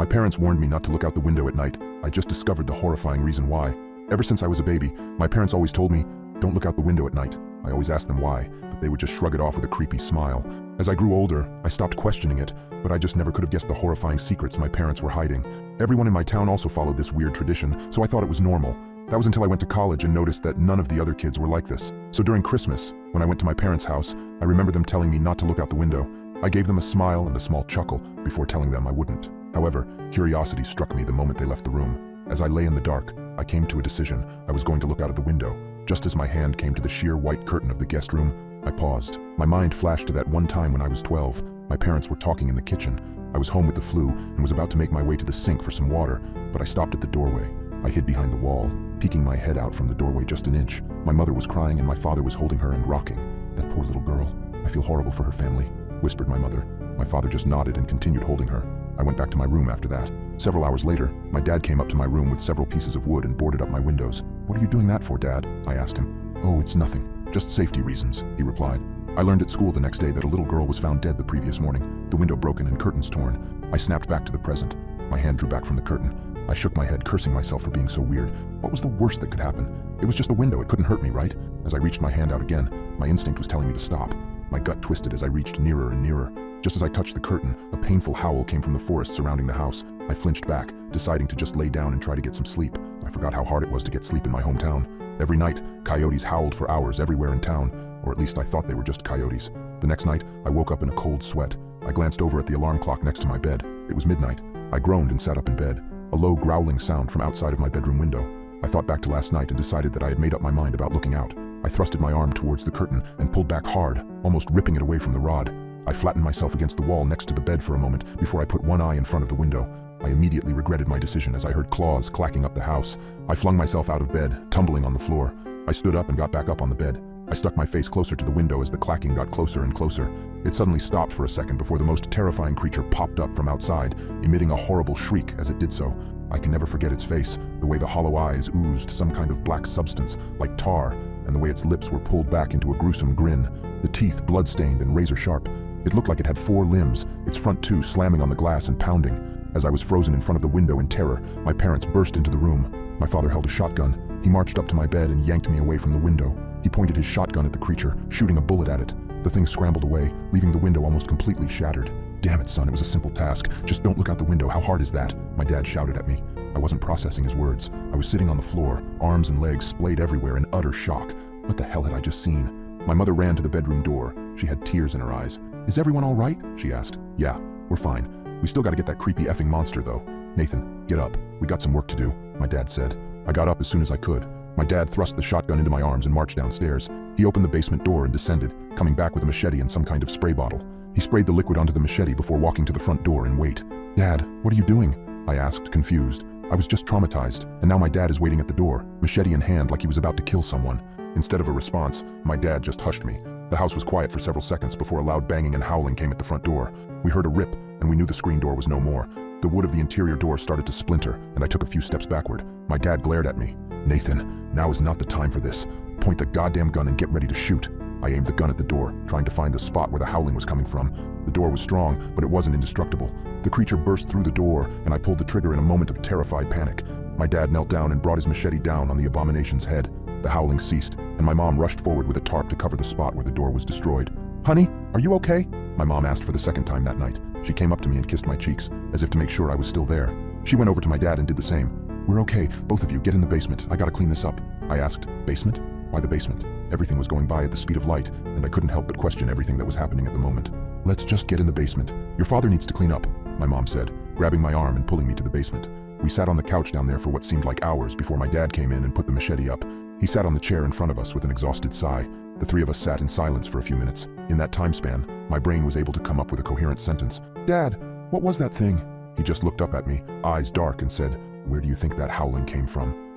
My parents warned me not to look out the window at night. I just discovered the horrifying reason why. Ever since I was a baby, my parents always told me, don't look out the window at night. I always asked them why, but they would just shrug it off with a creepy smile. As I grew older, I stopped questioning it, but I just never could have guessed the horrifying secrets my parents were hiding. Everyone in my town also followed this weird tradition, so I thought it was normal. That was until I went to college and noticed that none of the other kids were like this. So during Christmas, when I went to my parents' house, I remember them telling me not to look out the window. I gave them a smile and a small chuckle before telling them I wouldn't. However, curiosity struck me the moment they left the room. As I lay in the dark, I came to a decision. I was going to look out of the window. Just as my hand came to the sheer white curtain of the guest room, I paused. My mind flashed to that one time when I was 12. My parents were talking in the kitchen. I was home with the flu and was about to make my way to the sink for some water, but I stopped at the doorway. I hid behind the wall, peeking my head out from the doorway just an inch. My mother was crying and my father was holding her and rocking. That poor little girl. I feel horrible for her family, whispered my mother. My father just nodded and continued holding her. I went back to my room after that. Several hours later, my dad came up to my room with several pieces of wood and boarded up my windows. What are you doing that for, Dad? I asked him. Oh, it's nothing. Just safety reasons, he replied. I learned at school the next day that a little girl was found dead the previous morning, the window broken and curtains torn. I snapped back to the present. My hand drew back from the curtain. I shook my head, cursing myself for being so weird. What was the worst that could happen? It was just a window, it couldn't hurt me, right? As I reached my hand out again, my instinct was telling me to stop. My gut twisted as I reached nearer and nearer. Just as I touched the curtain, a painful howl came from the forest surrounding the house. I flinched back, deciding to just lay down and try to get some sleep. I forgot how hard it was to get sleep in my hometown. Every night, coyotes howled for hours everywhere in town, or at least I thought they were just coyotes. The next night, I woke up in a cold sweat. I glanced over at the alarm clock next to my bed. It was midnight. I groaned and sat up in bed. A low growling sound from outside of my bedroom window. I thought back to last night and decided that I had made up my mind about looking out. I thrusted my arm towards the curtain and pulled back hard, almost ripping it away from the rod. I flattened myself against the wall next to the bed for a moment before I put one eye in front of the window. I immediately regretted my decision as I heard claws clacking up the house. I flung myself out of bed, tumbling on the floor. I stood up and got back up on the bed. I stuck my face closer to the window as the clacking got closer and closer. It suddenly stopped for a second before the most terrifying creature popped up from outside, emitting a horrible shriek as it did so. I can never forget its face, the way the hollow eyes oozed some kind of black substance, like tar, and the way its lips were pulled back into a gruesome grin, the teeth blood-stained and razor-sharp. It looked like it had 4 limbs, its front 2 slamming on the glass and pounding. As I was frozen in front of the window in terror, my parents burst into the room. My father held a shotgun. He marched up to my bed and yanked me away from the window. He pointed his shotgun at the creature, shooting a bullet at it. The thing scrambled away, leaving the window almost completely shattered. Damn it, son, it was a simple task. Just don't look out the window. How hard is that? My dad shouted at me. I wasn't processing his words. I was sitting on the floor, arms and legs splayed everywhere in utter shock. What the hell had I just seen? My mother ran to the bedroom door. She had tears in her eyes. Is everyone all right? She asked. Yeah, we're fine. We still gotta get that creepy effing monster, though. Nathan, get up. We got some work to do, my dad said. I got up as soon as I could. My dad thrust the shotgun into my arms and marched downstairs. He opened the basement door and descended, coming back with a machete and some kind of spray bottle. He sprayed the liquid onto the machete before walking to the front door and wait. Dad, what are you doing? I asked, confused. I was just traumatized, and now my dad is waiting at the door, machete in hand like he was about to kill someone. Instead of a response, my dad just hushed me. The house was quiet for several seconds before a loud banging and howling came at the front door. We heard a rip, and we knew the screen door was no more. The wood of the interior door started to splinter, and I took a few steps backward. My dad glared at me. Nathan, now is not the time for this. Point the goddamn gun and get ready to shoot. I aimed the gun at the door, trying to find the spot where the howling was coming from. The door was strong, but it wasn't indestructible. The creature burst through the door, and I pulled the trigger in a moment of terrified panic. My dad knelt down and brought his machete down on the abomination's head. The howling ceased, and my mom rushed forward with a tarp to cover the spot where the door was destroyed. Honey, are you okay? My mom asked for the second time that night. She came up to me and kissed my cheeks, as if to make sure I was still there. She went over to my dad and did the same. We're okay, both of you, get in the basement. I gotta clean this up. I asked, basement? Why the basement? Everything was going by at the speed of light, and I couldn't help but question everything that was happening at the moment. Let's just get in the basement. Your father needs to clean up, my mom said, grabbing my arm and pulling me to the basement. We sat on the couch down there for what seemed like hours before my dad came in and put the machete up. He sat on the chair in front of us with an exhausted sigh. The three of us sat in silence for a few minutes. In that time span, my brain was able to come up with a coherent sentence. Dad, what was that thing? He just looked up at me, eyes dark, and said, Where do you think that howling came from?